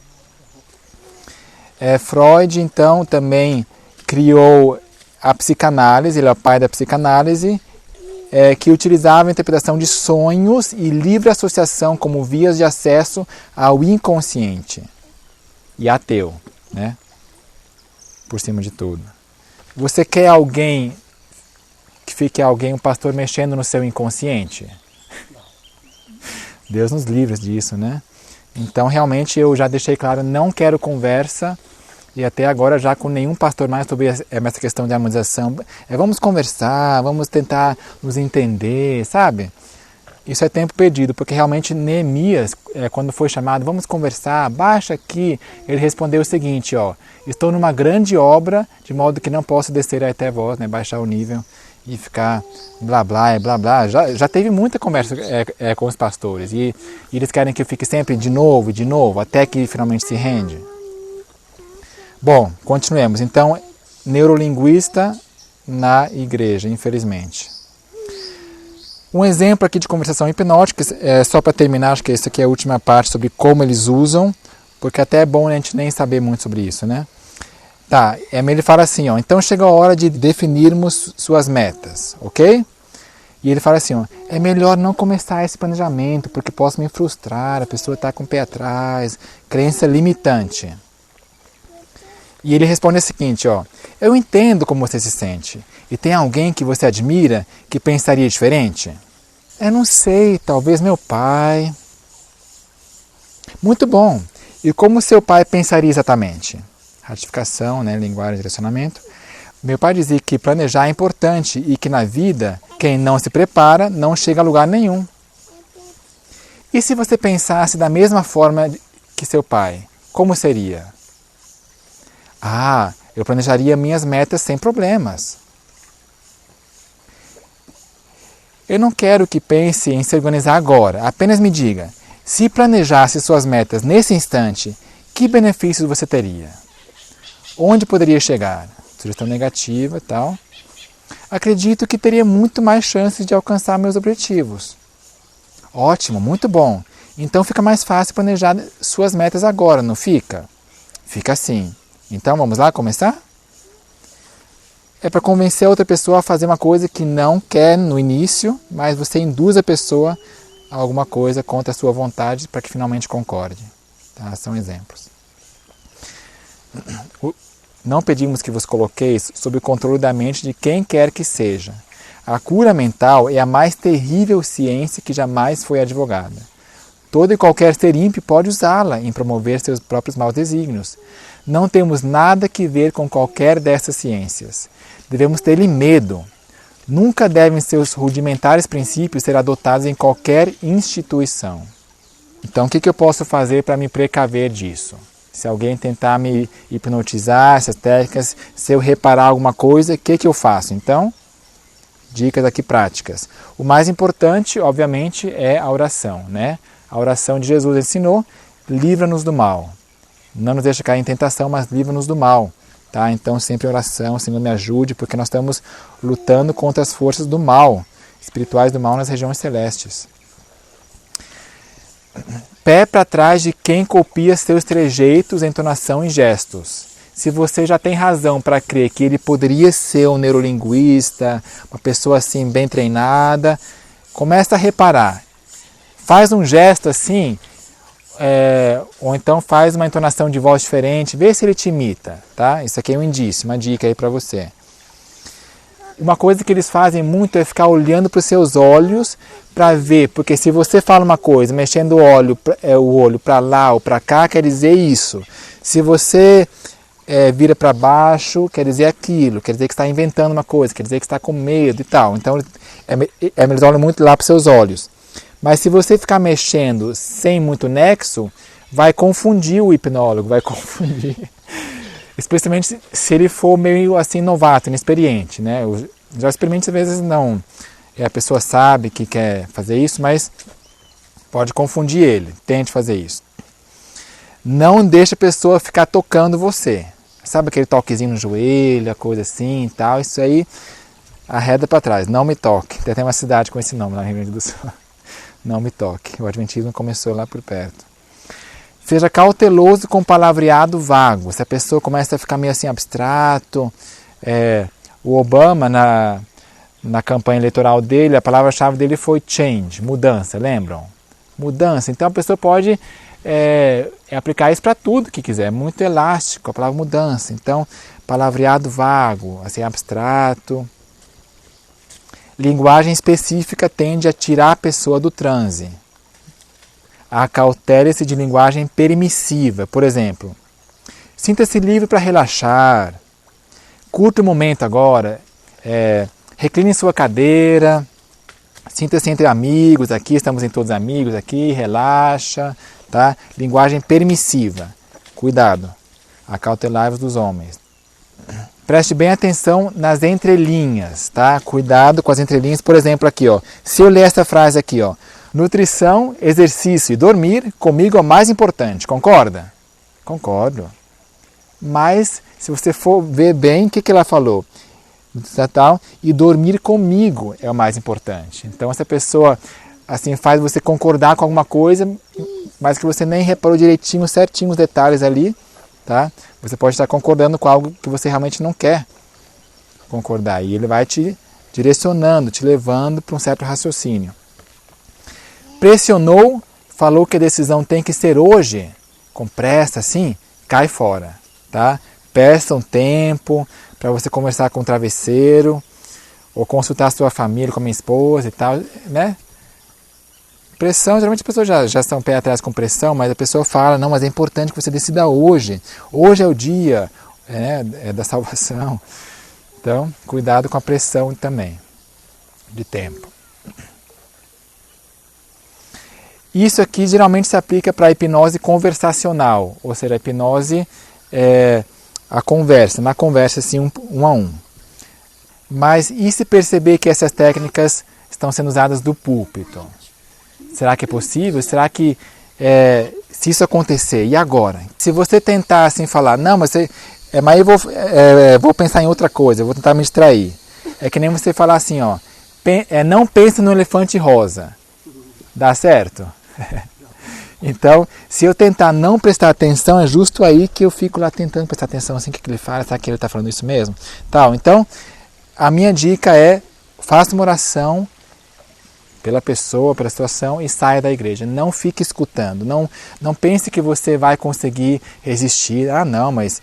Freud, então, também criou a psicanálise, ele é o pai da psicanálise, que utilizava a interpretação de sonhos e livre associação como vias de acesso ao inconsciente. E ateu, né? Por cima de tudo. Você quer alguém que fique um pastor mexendo no seu inconsciente? Deus nos livre disso, né? Então, realmente, eu já deixei claro, não quero conversa, e até agora já com nenhum pastor mais sobre essa questão de harmonização. Vamos conversar, vamos tentar nos entender, sabe? Isso é tempo perdido, porque realmente Neemias, quando foi chamado, vamos conversar, baixa aqui, ele respondeu o seguinte, estou numa grande obra, de modo que não posso descer até vós, né, baixar o nível e ficar blá blá, blá blá. Já teve muita conversa com os pastores, e eles querem que eu fique sempre de novo, até que finalmente se rende. Bom, continuemos. Então, neurolinguista na igreja, infelizmente. Um exemplo aqui de conversação hipnótica, só para terminar, acho que essa aqui é a última parte sobre como eles usam, porque até é bom a gente nem saber muito sobre isso, né? Tá, ele fala assim, então chega a hora de definirmos suas metas, ok? E ele fala assim, é melhor não começar esse planejamento, porque posso me frustrar, a pessoa está com o pé atrás, crença limitante. E ele responde o seguinte, eu entendo como você se sente. E tem alguém que você admira que pensaria diferente? Eu não sei, talvez meu pai. Muito bom. E como seu pai pensaria exatamente? Ratificação, né, linguagem de direcionamento. Meu pai dizia que planejar é importante e que na vida, quem não se prepara não chega a lugar nenhum. E se você pensasse da mesma forma que seu pai, como seria? Eu planejaria minhas metas sem problemas. Eu não quero que pense em se organizar agora. Apenas me diga, se planejasse suas metas nesse instante, que benefícios você teria? Onde poderia chegar? Sugestão negativa e tal. Acredito que teria muito mais chances de alcançar meus objetivos. Ótimo, muito bom. Então fica mais fácil planejar suas metas agora, não fica? Fica assim. Então vamos lá começar? É para convencer a outra pessoa a fazer uma coisa que não quer no início, mas você induz a pessoa a alguma coisa contra a sua vontade para que finalmente concorde. Tá? São exemplos. Não pedimos que vos coloqueis sob o controle da mente de quem quer que seja. A cura mental é a mais terrível ciência que jamais foi advogada. Todo e qualquer ser ímpio pode usá-la em promover seus próprios maus desígnios. Não temos nada que ver com qualquer dessas ciências. Devemos ter-lhe medo. Nunca devem seus rudimentares princípios ser adotados em qualquer instituição. Então, o que eu posso fazer para me precaver disso? Se alguém tentar me hipnotizar, essas técnicas, se eu reparar alguma coisa, o que eu faço? Então, dicas aqui práticas. O mais importante, obviamente, é a oração, né? A oração de Jesus ensinou, livra-nos do mal. Não nos deixa cair em tentação, mas livra-nos do mal. Tá? Então sempre oração, Senhor me ajude, porque nós estamos lutando contra as forças do mal, espirituais do mal nas regiões celestes. Pé para trás de quem copia seus trejeitos, entonação e gestos. Se você já tem razão para crer que ele poderia ser um neurolinguista, uma pessoa assim bem treinada, começa a reparar. Faz um gesto assim, ou então faz uma entonação de voz diferente, vê se ele te imita, tá? Isso aqui é um indício, uma dica aí para você. Uma coisa que eles fazem muito é ficar olhando para os seus olhos para ver, porque se você fala uma coisa, mexendo o olho para lá ou para cá, quer dizer isso. Se você vira para baixo, quer dizer aquilo, quer dizer que está inventando uma coisa, quer dizer que está com medo e tal. Então, eles olham muito lá para os seus olhos. Mas se você ficar mexendo sem muito nexo, vai confundir o hipnólogo, vai confundir. Especialmente se ele for meio assim novato, inexperiente, né? Já experimente às vezes não. A pessoa sabe que quer fazer isso, mas pode confundir ele. Tente fazer isso. Não deixe a pessoa ficar tocando você. Sabe aquele toquezinho no joelho, a coisa assim e tal? Isso aí arreda para trás. Não me toque. Tem até uma cidade com esse nome lá no Rio Grande do Sul. Não me toque. O Adventismo começou lá por perto. Seja cauteloso com palavreado vago. Se a pessoa começa a ficar meio assim abstrato. O Obama, na campanha eleitoral dele, a palavra-chave dele foi change, mudança, lembram? Mudança. Então a pessoa pode aplicar isso para tudo que quiser. É muito elástico a palavra mudança. Então, palavreado vago, assim, abstrato. Linguagem específica tende a tirar a pessoa do transe. Acautele-se de linguagem permissiva. Por exemplo, sinta-se livre para relaxar. Curta o momento agora. Recline em sua cadeira. Sinta-se entre amigos aqui. Estamos em todos amigos aqui. Relaxa. Tá? Linguagem permissiva. Cuidado. Acautelai-vos dos homens. Preste bem atenção nas entrelinhas, tá? Cuidado com as entrelinhas. Por exemplo, aqui, ó. Se eu ler essa frase aqui, ó. Nutrição, exercício e dormir, comigo é o mais importante. Concorda? Concordo. Mas, se você for ver bem, o que ela falou? E dormir comigo é o mais importante. Então, essa pessoa assim faz você concordar com alguma coisa, mas que você nem reparou direitinho, certinho os detalhes ali, tá? Você pode estar concordando com algo que você realmente não quer concordar. E ele vai te direcionando, te levando para um certo raciocínio. Pressionou, falou que a decisão tem que ser hoje, com pressa assim, cai fora. Tá? Peça um tempo para você conversar com o travesseiro, ou consultar a sua família, com a minha esposa e tal, né? Pressão, geralmente as pessoas já estão pé atrás com pressão, mas a pessoa fala, não, mas é importante que você decida hoje. Hoje é o dia da salvação. Então, cuidado com a pressão também, de tempo. Isso aqui geralmente se aplica para a hipnose conversacional, ou seja, a hipnose a conversa, na conversa assim um a um. Mas e se perceber que essas técnicas estão sendo usadas do púlpito? Será que é possível? Será que, se isso acontecer, e agora? Se você tentar assim falar, não, mas eu vou pensar em outra coisa, eu vou tentar me distrair. É que nem você falar assim, ó, não pense no elefante rosa. Dá certo? Então, se eu tentar não prestar atenção, é justo aí que eu fico lá tentando prestar atenção, assim, o que ele fala, será que ele está falando isso mesmo? Tal. Então, a minha dica é, faça uma oração pela pessoa, pela situação e saia da igreja. Não fique escutando. Não pense que você vai conseguir resistir. Ah, não, mas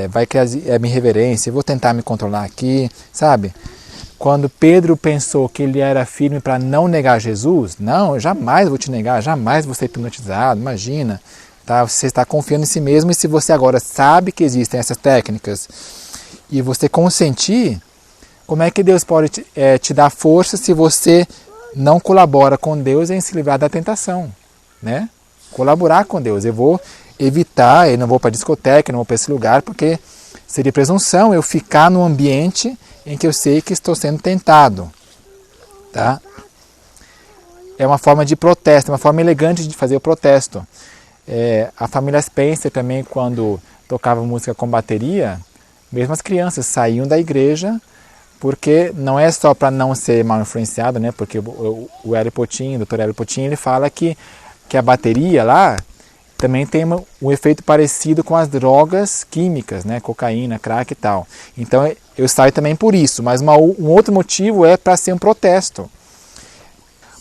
vai criar minha irreverência, eu vou tentar me controlar aqui, sabe? Quando Pedro pensou que ele era firme para não negar Jesus, não, eu jamais vou te negar, jamais vou ser hipnotizado, imagina. Tá? Você está confiando em si mesmo, e se você agora sabe que existem essas técnicas e você consentir, como é que Deus pode te dar força se você não colabora com Deus em se livrar da tentação, né? Colaborar com Deus. Eu vou evitar, eu não vou para a discoteca, eu não vou para esse lugar, porque seria presunção eu ficar no ambiente em que eu sei que estou sendo tentado. Tá? É uma forma de protesto, uma forma elegante de fazer o protesto. A família Spencer também, quando tocava música com bateria, Mesmo as crianças saíam da igreja, porque não é só para não ser mal influenciado, né? Porque o Hélio Potin, o Dr. Hélio Potin, ele fala que a bateria lá também tem um efeito parecido com as drogas químicas, né? Cocaína, crack e tal. Então eu saio também por isso, mas um outro motivo é para ser um protesto.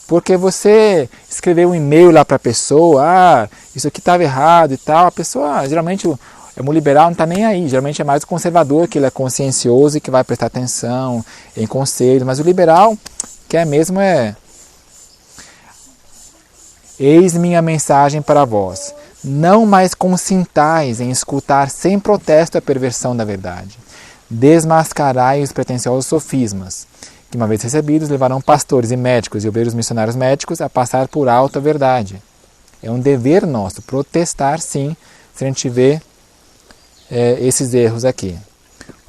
Porque você escreveu um e-mail lá para a pessoa, isso aqui estava errado e tal, a pessoa, geralmente, o liberal não está nem aí, geralmente é mais o conservador, que ele é consciencioso e que vai prestar atenção em conselhos, mas o liberal quer mesmo é: eis minha mensagem para vós, não mais consintais em escutar sem protesto a perversão da verdade, desmascarai os pretensiosos sofismas, que uma vez recebidos levarão pastores e médicos e obreiros missionários médicos a passar por alto a verdade. É um dever nosso protestar, sim, se a gente vê esses erros aqui.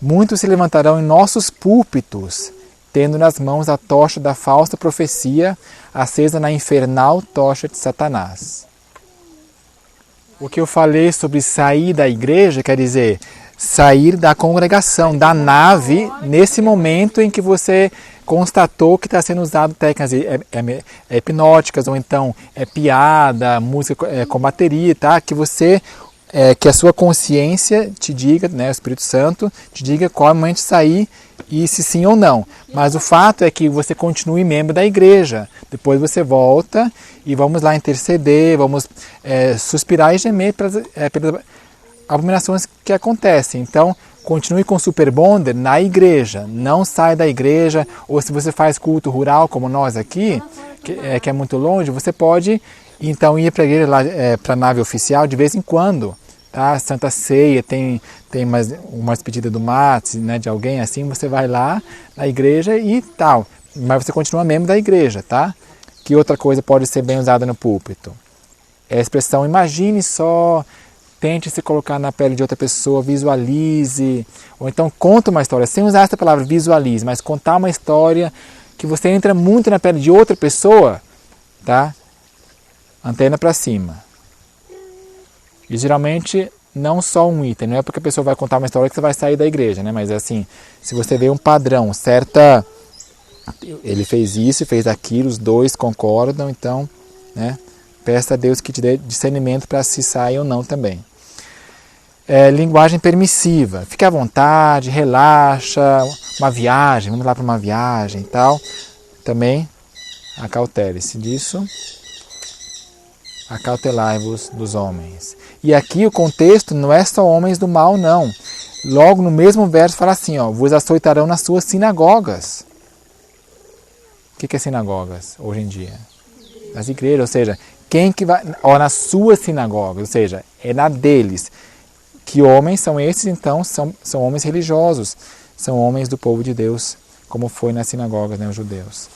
Muitos se levantarão em nossos púlpitos, tendo nas mãos a tocha da falsa profecia, acesa na infernal tocha de Satanás. O que eu falei sobre sair da igreja quer dizer sair da congregação, da nave, nesse momento em que você constatou que está sendo usado técnicas hipnóticas, ou então piada, música com bateria, tá? Que a sua consciência te diga, né, o Espírito Santo, te diga qual é o momento de sair e se sim ou não. Mas o fato é que você continue membro da igreja. Depois você volta e vamos lá interceder, vamos suspirar e gemer pelas abominações que acontecem. Então, continue com o Super Bonder na igreja. Não sai da igreja, ou se você faz culto rural, como nós aqui, que é muito longe, você pode então ir para a igreja, para a nave oficial de vez em quando. Tá? Santa Ceia, tem uma despedida do Matos, né, de alguém assim, você vai lá na igreja e tal. Mas você continua membro da igreja, tá? Que outra coisa pode ser bem usada no púlpito? É a expressão imagine só, tente se colocar na pele de outra pessoa, visualize, ou então conta uma história, sem usar essa palavra visualize, mas contar uma história que você entra muito na pele de outra pessoa, tá? Antena para cima. E geralmente não só um item, não é porque a pessoa vai contar uma história que você vai sair da igreja, né? Mas assim, se você vê um padrão, ele fez isso e fez aquilo, os dois concordam, então, né? Peça a Deus que te dê discernimento para se sair ou não também. Linguagem permissiva, fique à vontade, relaxa, uma viagem, vamos lá para uma viagem e tal. Também acautele-se disso. Acautelai-vos dos homens. E aqui o contexto não é só homens do mal, não. Logo no mesmo verso fala assim, ó, vos açoitarão nas suas sinagogas. O que é sinagogas hoje em dia? Nas igrejas, ou seja, quem que vai... Ó, nas suas sinagogas, ou seja, é na deles. Que homens são esses, então? São homens religiosos, são homens do povo de Deus, como foi nas sinagogas, né, os judeus.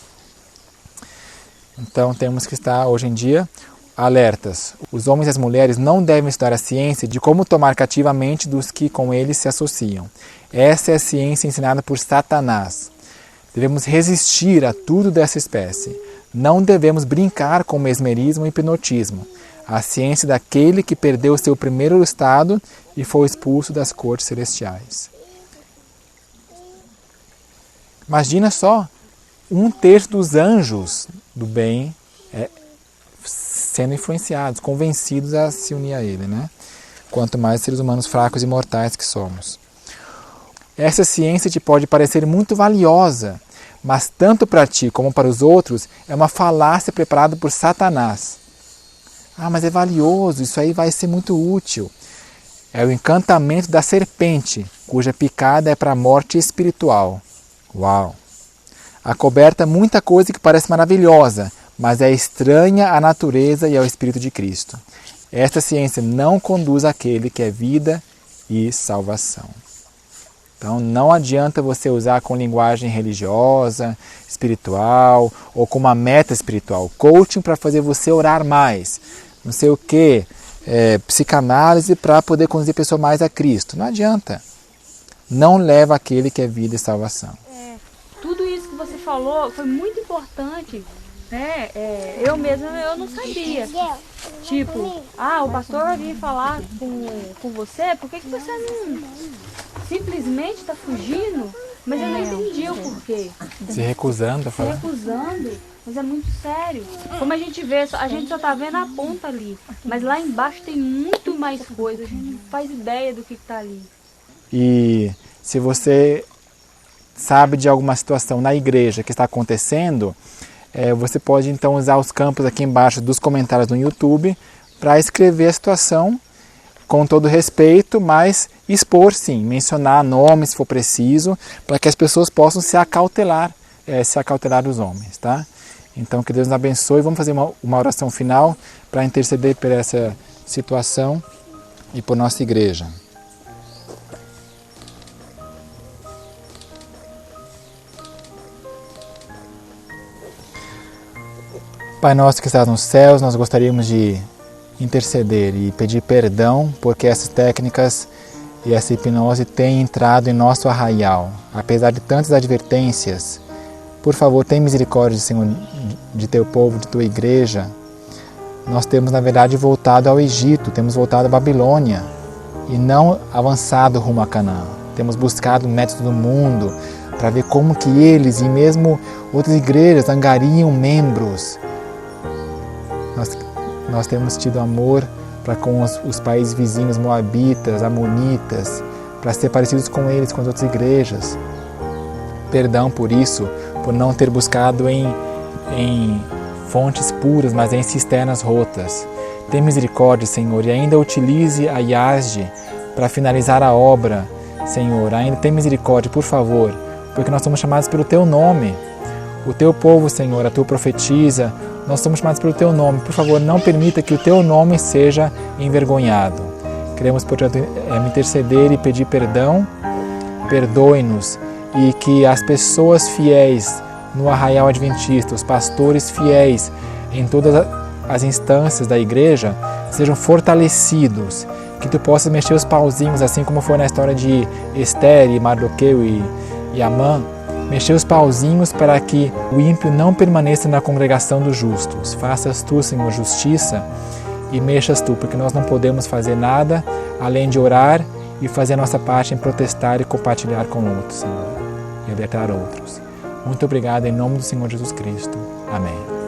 Então temos que estar, hoje em dia, alertas. Os homens e as mulheres não devem estudar a ciência de como tomar cativamente dos que com eles se associam. Essa é a ciência ensinada por Satanás. Devemos resistir a tudo dessa espécie. Não devemos brincar com mesmerismo e hipnotismo. A ciência daquele que perdeu seu primeiro estado e foi expulso das cortes celestiais. Imagina só, 1/3 dos anjos do bem sendo influenciados, convencidos a se unir a ele, né? Quanto mais seres humanos fracos e mortais que somos. Essa ciência te pode parecer muito valiosa, mas tanto para ti como para os outros é uma falácia preparada por Satanás. Ah, mas é valioso, isso aí vai ser muito útil. É o encantamento da serpente, cuja picada é para a morte espiritual. Uau! Acoberta muita coisa que parece maravilhosa, mas é estranha à natureza e ao Espírito de Cristo. Esta ciência não conduz àquele que é vida e salvação. Então não adianta você usar com linguagem religiosa, espiritual, ou com uma meta espiritual. Coaching para fazer você orar mais, não sei o que, psicanálise para poder conduzir a pessoa mais a Cristo. Não adianta. Não leva àquele que é vida e salvação. Tudo isso que você falou foi muito importante. Eu mesma não sabia. Tipo, o pastor veio falar com você, por que você simplesmente está fugindo, mas eu não entendi o porquê. Se recusando a Se falar. recusando, mas é muito sério. Como a gente vê, a gente só tá vendo a ponta ali, mas lá embaixo tem muito mais coisa, a gente não faz ideia do que tá ali. E se você sabe de alguma situação na igreja que está acontecendo, você pode então usar os campos aqui embaixo dos comentários no YouTube para escrever a situação com todo respeito, mas expor sim, mencionar nomes se for preciso, para que as pessoas possam se acautelar dos homens, tá? Então que Deus nos abençoe. Vamos fazer uma oração final para interceder por essa situação e por nossa igreja. Pai nosso que estás nos céus, nós gostaríamos de interceder e pedir perdão porque essas técnicas e essa hipnose têm entrado em nosso arraial. Apesar de tantas advertências, por favor, tem misericórdia, Senhor, de teu povo, de tua igreja. Nós temos, na verdade, voltado ao Egito, temos voltado à Babilônia e não avançado rumo a Canaã. Temos buscado métodos do mundo para ver como que eles e mesmo outras igrejas angariam membros. Nós temos tido amor para com os países vizinhos moabitas, amonitas, para ser parecidos com eles, com as outras igrejas. Perdão por isso, por não ter buscado em fontes puras, mas em cisternas rotas. Tem misericórdia, Senhor, e ainda utilize a IASD para finalizar a obra, Senhor. Ainda tem misericórdia, por favor, porque nós somos chamados pelo Teu nome. O Teu povo, Senhor, a Tua profetisa, nós somos chamados pelo Teu nome. Por favor, não permita que o Teu nome seja envergonhado. Queremos, portanto, interceder e pedir perdão. Perdoe-nos e que as pessoas fiéis no Arraial Adventista, os pastores fiéis em todas as instâncias da igreja, sejam fortalecidos. Que Tu possas mexer os pauzinhos, assim como foi na história de Esther e Mardoqueu e Amã. Mexer os pauzinhos para que o ímpio não permaneça na congregação dos justos. Faças Tu, Senhor, justiça e mexas Tu, porque nós não podemos fazer nada além de orar e fazer a nossa parte em protestar e compartilhar com outros, Senhor, e alertar outros. Muito obrigado em nome do Senhor Jesus Cristo. Amém.